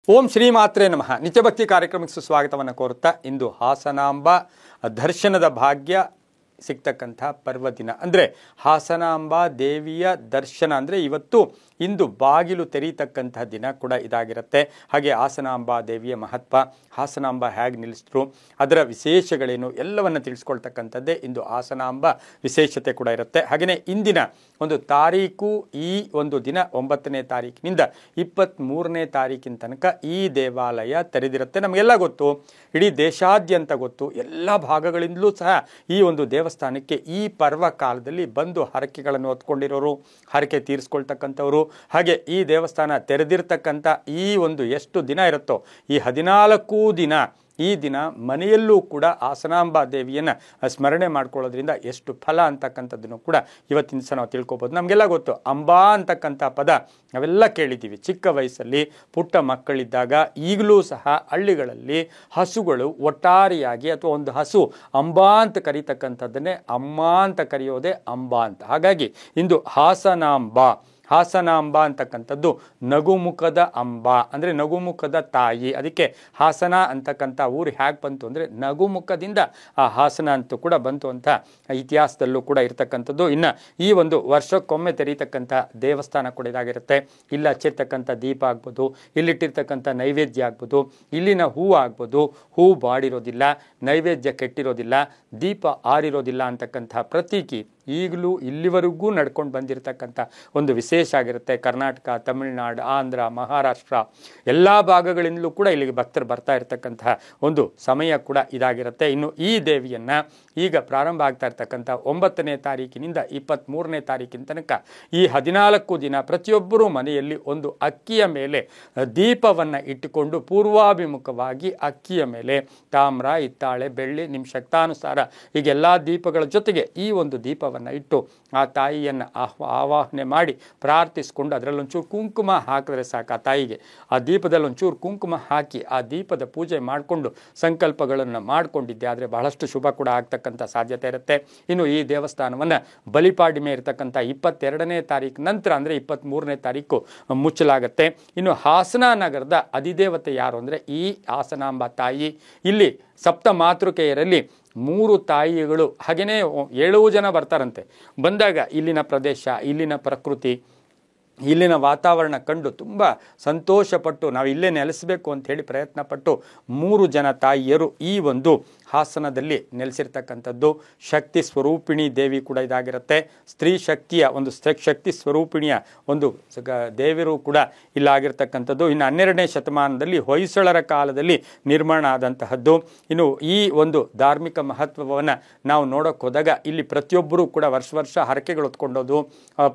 ಓಂ ಶ್ರೀ ಮಾತ್ರೇ ನಮಃ. ನಿತ್ಯಭಕ್ತಿ ಕಾರ್ಯಕ್ರಮಕ್ಕೆ ಸುಸ್ವಾಗತವನ್ನು ಕೋರುತ್ತಾ ಇಂದು ಹಾಸನಾಂಬ ದರ್ಶನದ ಭಾಗ್ಯ ಸಿಗ್ತಕ್ಕಂಥ ಪರ್ವದಿನ ಅಂದರೆ ಹಾಸನಾಂಬ ದೇವಿಯ ದರ್ಶನ ಅಂದರೆ ಇಂದು ಬಾಗಿಲು ತೆರೀತಕ್ಕಂಥ ದಿನ ಕೂಡ ಇದಾಗಿರುತ್ತೆ. ಹಾಗೆ ಹಾಸನಾಂಬ ದೇವಿಯ ಮಹತ್ವ, ಹಾಸನಾಂಬ ಹೇಗೆ ನಿಲ್ಲಿಸಿದ್ರು, ಅದರ ವಿಶೇಷಗಳೇನು ಎಲ್ಲವನ್ನು ತಿಳಿಸ್ಕೊಳ್ತಕ್ಕಂಥದ್ದೇ ಇಂದು ಹಾಸನಾಂಬ ವಿಶೇಷತೆ ಕೂಡ ಇರುತ್ತೆ. ಹಾಗೆಯೇ ಇಂದಿನ ಒಂದು ತಾರೀಕು, ಈ ಒಂದು ದಿನ 9ನೇ ತಾರೀಕಿನಿಂದ 23ನೇ ತಾರೀಕಿನ ತನಕ ಈ ದೇವಾಲಯ ತೆರೆದಿರುತ್ತೆ. ನಮಗೆಲ್ಲ ಗೊತ್ತು, ಇಡೀ ದೇಶಾದ್ಯಂತ ಗೊತ್ತು, ಎಲ್ಲ ಭಾಗಗಳಿಂದಲೂ ಸಹ ಈ ಒಂದು ದೇವಸ್ಥಾನಕ್ಕೆ ಈ ಪರ್ವ ಕಾಲದಲ್ಲಿ ಬಂದು ಹರಕೆಗಳನ್ನು ಹೊತ್ಕೊಂಡಿರೋರು, ಹರಕೆ ತೀರಿಸ್ಕೊಳ್ತಕ್ಕಂಥವ್ರು, ಹಾಗೆ ಈ ದೇವಸ್ಥಾನ ತೆರೆದಿರ್ತಕ್ಕಂಥ ಈ ಒಂದು ಎಷ್ಟು ದಿನ ಇರುತ್ತೋ ಈ 14 ದಿನ, ಈ ದಿನ ಮನೆಯಲ್ಲೂ ಕೂಡ ಹಾಸನಾಂಬ ದೇವಿಯನ್ನು ಸ್ಮರಣೆ ಮಾಡ್ಕೊಳ್ಳೋದ್ರಿಂದ ಎಷ್ಟು ಫಲ ಅಂತಕ್ಕಂಥದ್ದನ್ನು ಕೂಡ ಇವತ್ತಿನ ದಿವಸ ನಾವು ತಿಳ್ಕೊಬೋದು. ನಮಗೆಲ್ಲ ಗೊತ್ತು, ಅಂಬಾ ಅಂತಕ್ಕಂಥ ಪದ ನಾವೆಲ್ಲ ಕೇಳಿದ್ದೀವಿ. ಚಿಕ್ಕ ವಯಸ್ಸಲ್ಲಿ ಪುಟ್ಟ ಮಕ್ಕಳಿದ್ದಾಗ ಈಗಲೂ ಸಹ ಹಳ್ಳಿಗಳಲ್ಲಿ ಹಸುಗಳು ಒಟ್ಟಾರೆಯಾಗಿ ಅಥವಾ ಒಂದು ಹಸು ಅಂಬಾ ಅಂತ ಕರೀತಕ್ಕಂಥದ್ದನ್ನೇ ಅಮ್ಮ ಅಂತ ಕರೆಯೋದೇ ಅಂಬಾ ಅಂತ. ಹಾಗಾಗಿ ಇಂದು ಹಾಸನಾಂಬ ಅಂತಕ್ಕಂಥದ್ದು ನಗುಮುಖದ ಅಂಬ ಅಂದರೆ ನಗುಮುಖದ ತಾಯಿ. ಅದಕ್ಕೆ ಹಾಸನ ಅಂತಕ್ಕಂಥ ಊರು ಹೇಗೆ ಬಂತು ಅಂದರೆ ನಗುಮುಖದಿಂದ ಆ ಹಾಸನ ಅಂತೂ ಕೂಡ ಬಂತು ಅಂತ ಇತಿಹಾಸದಲ್ಲೂ ಕೂಡ ಇರ್ತಕ್ಕಂಥದ್ದು. ಇನ್ನು ಈ ಒಂದು ವರ್ಷಕ್ಕೊಮ್ಮೆ ತೆರೀತಕ್ಕಂಥ ದೇವಸ್ಥಾನ ಕೂಡ ಇದಾಗಿರುತ್ತೆ. ಇಲ್ಲಿ ಹಚ್ಚಿರ್ತಕ್ಕಂಥ ದೀಪ ಆಗ್ಬೋದು, ಇಲ್ಲಿಟ್ಟಿರ್ತಕ್ಕಂಥ ನೈವೇದ್ಯ ಆಗ್ಬೋದು, ಇಲ್ಲಿನ ಹೂವು ಆಗ್ಬೋದು, ಹೂ ಬಾಡಿರೋದಿಲ್ಲ, ನೈವೇದ್ಯ ಕೆಟ್ಟಿರೋದಿಲ್ಲ, ದೀಪ ಆರಿರೋದಿಲ್ಲ ಅಂತಕ್ಕಂಥ ಪ್ರತೀಕಿ ಈಗಲೂ ಇಲ್ಲಿವರೆಗೂ ನಡ್ಕೊಂಡು ಬಂದಿರತಕ್ಕಂಥ ಒಂದು ವಿಶೇಷ ಆಗಿರುತ್ತೆ. ಕರ್ನಾಟಕ, ತಮಿಳುನಾಡು, ಆಂಧ್ರ, ಮಹಾರಾಷ್ಟ್ರ ಎಲ್ಲ ಭಾಗಗಳಿಂದಲೂ ಕೂಡ ಇಲ್ಲಿಗೆ ಭಕ್ತರು ಬರ್ತಾ ಇರತಕ್ಕಂತಹ ಒಂದು ಸಮಯ ಕೂಡ ಇದಾಗಿರುತ್ತೆ. ಇನ್ನು ಈ ದೇವಿಯನ್ನು ಈಗ ಪ್ರಾರಂಭ ಆಗ್ತಾ ಇರ್ತಕ್ಕಂಥ 9ನೇ ತಾರೀಕಿನಿಂದ 23ನೇ ತಾರೀಕಿನ ತನಕ ಈ 14 ದಿನ ಪ್ರತಿಯೊಬ್ಬರೂ ಮನೆಯಲ್ಲಿ ಒಂದು ಅಕ್ಕಿಯ ಮೇಲೆ ದೀಪವನ್ನು ಇಟ್ಟುಕೊಂಡು ಪೂರ್ವಾಭಿಮುಖವಾಗಿ ಅಕ್ಕಿಯ ಮೇಲೆ ತಾಮ್ರ, ಹಿತ್ತಾಳೆ, ಬೆಳ್ಳಿ, ನಿಮ್ಮ ಶಕ್ತಾನುಸಾರ ಹೀಗೆಲ್ಲ ದೀಪಗಳ ಜೊತೆಗೆ ಈ ಒಂದು ದೀಪವನ್ನು ಇಟ್ಟು ಆ ತಾಯಿಯನ್ನು ಆವಾಹನೆ ಮಾಡಿ ಪ್ರಾರ್ಥಿಸಿಕೊಂಡು ಅದರಲ್ಲೊಂಚೂರು ಕುಂಕುಮ ಹಾಕಿದ್ರೆ ಸಾಕು. ಆ ತಾಯಿಗೆ ಆ ದೀಪದಲ್ಲಿ ಒಂಚೂರು ಕುಂಕುಮ ಹಾಕಿ ಆ ದೀಪದ ಪೂಜೆ ಮಾಡಿಕೊಂಡು ಸಂಕಲ್ಪಗಳನ್ನು ಮಾಡಿಕೊಂಡಿದ್ದೆ ಆದರೆ ಬಹಳಷ್ಟು ಶುಭ ಕೂಡ ಆಗ್ತಕ್ಕಂಥ ಸಾಧ್ಯತೆ ಇರುತ್ತೆ. ಇನ್ನು ಈ ದೇವಸ್ಥಾನವನ್ನು ಬಲಿಪಾಡ್ಯಮೆ ಇರತಕ್ಕಂಥ 22ನೇ ತಾರೀಕು ನಂತರ ಅಂದರೆ 23ನೇ ತಾರೀಕು ಮುಚ್ಚಲಾಗುತ್ತೆ. ಇನ್ನು ಹಾಸನ ನಗರದ ಅಧಿದೇವತೆ ಯಾರು ಅಂದರೆ ಈ ಹಾಸನಾಂಬ ತಾಯಿ. ಇಲ್ಲಿ ಸಪ್ತ ಮಾತೃಕೆಯರಲ್ಲಿ 3 ತಾಯಿಗಳು, ಹಾಗೆಯೇ 7 ಜನ ಬರ್ತಾರಂತೆ. ಬಂದಾಗ ಇಲ್ಲಿನ ಪ್ರದೇಶ, ಇಲ್ಲಿನ ಪ್ರಕೃತಿ, ಇಲ್ಲಿನ ವಾತಾವರಣ ಕಂಡು ತುಂಬ ಸಂತೋಷಪಟ್ಟು ನಾವು ಇಲ್ಲೇ ನೆಲೆಸಬೇಕು ಅಂಥೇಳಿ ಪ್ರಯತ್ನಪಟ್ಟು 3 ಜನ ತಾಯಿಯರು ಈ ಒಂದು ಹಾಸನದಲ್ಲಿ ನೆಲೆಸಿರ್ತಕ್ಕಂಥದ್ದು. ಶಕ್ತಿ ಸ್ವರೂಪಿಣಿ ದೇವಿ ಕೂಡ ಇದಾಗಿರುತ್ತೆ. ಸ್ತ್ರೀ ಶಕ್ತಿಯ ಒಂದು ಶಕ್ತಿ ಸ್ವರೂಪಿಣಿಯ ಒಂದು ದೇವರು ಕೂಡ ಇಲ್ಲಾಗಿರ್ತಕ್ಕಂಥದ್ದು. ಇನ್ನು 12ನೇ ಶತಮಾನದಲ್ಲಿ ಹೊಯ್ಸಳರ ಕಾಲದಲ್ಲಿ ನಿರ್ಮಾಣ ಆದಂತಹದ್ದು. ಇನ್ನು ಈ ಒಂದು ಧಾರ್ಮಿಕ ಮಹತ್ವವನ್ನು ನಾವು ನೋಡೋಕೆ ಹೋದಾಗ ಇಲ್ಲಿ ಪ್ರತಿಯೊಬ್ಬರೂ ಕೂಡ ವರ್ಷ ಹರಕೆಗಳು ಹೊತ್ಕೊಂಡೋದು,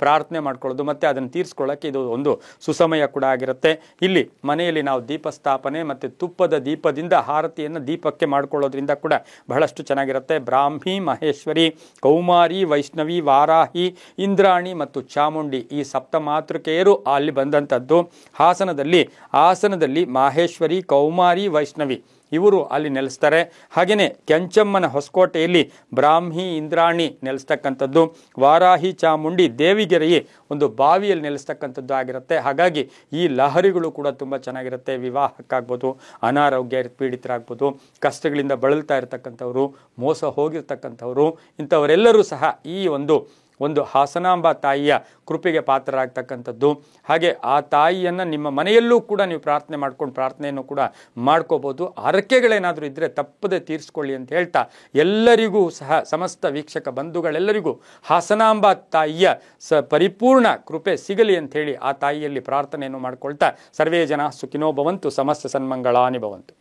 ಪ್ರಾರ್ಥನೆ ಮಾಡ್ಕೊಳ್ಳೋದು ಮತ್ತು ಅದನ್ನು ತೀರಿಸ್ಕೊಳ್ಳೋಕ್ಕೆ ಇದು ಒಂದು ಸುಸಮಯ ಕೂಡ ಆಗಿರುತ್ತೆ. ಇಲ್ಲಿ ಮನೆಯಲ್ಲಿ ನಾವು ದೀಪ ಸ್ಥಾಪನೆ ಮತ್ತು ತುಪ್ಪದ ದೀಪದಿಂದ ಹಾರತಿಯನ್ನು ದೀಪಕ್ಕೆ ಮಾಡ್ಕೊಳ್ಳೋದ್ರಿಂದ ಕೂಡ ಬಹಳಷ್ಟು ಚೆನ್ನಾಗಿರುತ್ತೆ. ಬ್ರಾಹ್ಮಿ, ಮಹೇಶ್ವರಿ, ಕೌಮಾರಿ, ವೈಷ್ಣವಿ, ವಾರಾಹಿ, ಇಂದ್ರಾಣಿ ಮತ್ತು ಚಾಮುಂಡಿ ಈ ಸಪ್ತ ಮಾತೃಕೆಯರು ಅಲ್ಲಿ ಬಂದಂಥದ್ದು. ಹಾಸನದಲ್ಲಿ ಮಾಹೇಶ್ವರಿ, ಕೌಮಾರಿ, ವೈಷ್ಣವಿ ಇವರು ಅಲ್ಲಿ ನೆಲೆಸ್ತಾರೆ. ಹಾಗೆಯೇ ಕೆಂಚಮ್ಮನ ಹೊಸಕೋಟೆಯಲ್ಲಿ ಬ್ರಾಹ್ಮಿ, ಇಂದ್ರಾಣಿ ನೆಲೆಸ್ತಕ್ಕಂಥದ್ದು. ವಾರಾಹಿ, ಚಾಮುಂಡಿ ದೇವಿಗೆರೆಯೇ ಒಂದು ಬಾವಿಯಲ್ಲಿ ನೆಲೆಸ್ತಕ್ಕಂಥದ್ದು ಆಗಿರುತ್ತೆ. ಹಾಗಾಗಿ ಈ ಲಹರಿಗಳು ಕೂಡ ತುಂಬ ಚೆನ್ನಾಗಿರುತ್ತೆ. ವಿವಾಹಕ್ಕಾಗ್ಬೋದು, ಅನಾರೋಗ್ಯ ಪೀಡಿತರಾಗ್ಬೋದು, ಕಷ್ಟಗಳಿಂದ ಬಳಲ್ತಾ ಇರತಕ್ಕಂಥವ್ರು, ಮೋಸ ಹೋಗಿರ್ತಕ್ಕಂಥವ್ರು, ಇಂಥವರೆಲ್ಲರೂ ಸಹ ಈ ಒಂದು ಹಾಸನಾಂಬ ತಾಯಿಯ ಕೃಪೆಗೆ ಪಾತ್ರರಾಗ್ತಕ್ಕಂಥದ್ದು. ಹಾಗೆ ಆ ತಾಯಿಯನ್ನು ನಿಮ್ಮ ಮನೆಯಲ್ಲೂ ಕೂಡ ನೀವು ಪ್ರಾರ್ಥನೆಯನ್ನು ಕೂಡ ಮಾಡ್ಕೋಬೋದು. ಹರಕೆಗಳೇನಾದರೂ ಇದ್ದರೆ ತಪ್ಪದೆ ತೀರಿಸ್ಕೊಳ್ಳಿ ಅಂತ ಹೇಳ್ತಾ ಎಲ್ಲರಿಗೂ ಸಹ ಸಮಸ್ತ ವೀಕ್ಷಕ ಬಂಧುಗಳೆಲ್ಲರಿಗೂ ಹಾಸನಾಂಬ ತಾಯಿಯ ಪರಿಪೂರ್ಣ ಕೃಪೆ ಸಿಗಲಿ ಅಂಥೇಳಿ ಆ ತಾಯಿಯಲ್ಲಿ ಪ್ರಾರ್ಥನೆಯನ್ನು ಮಾಡ್ಕೊಳ್ತಾ ಸರ್ವೇ ಜನ ಸುಖಿನೋ ಭವಂತು, ಸಮಸ್ತ ಸನ್ಮಂಗಳಾನಿ ಭವಂತು.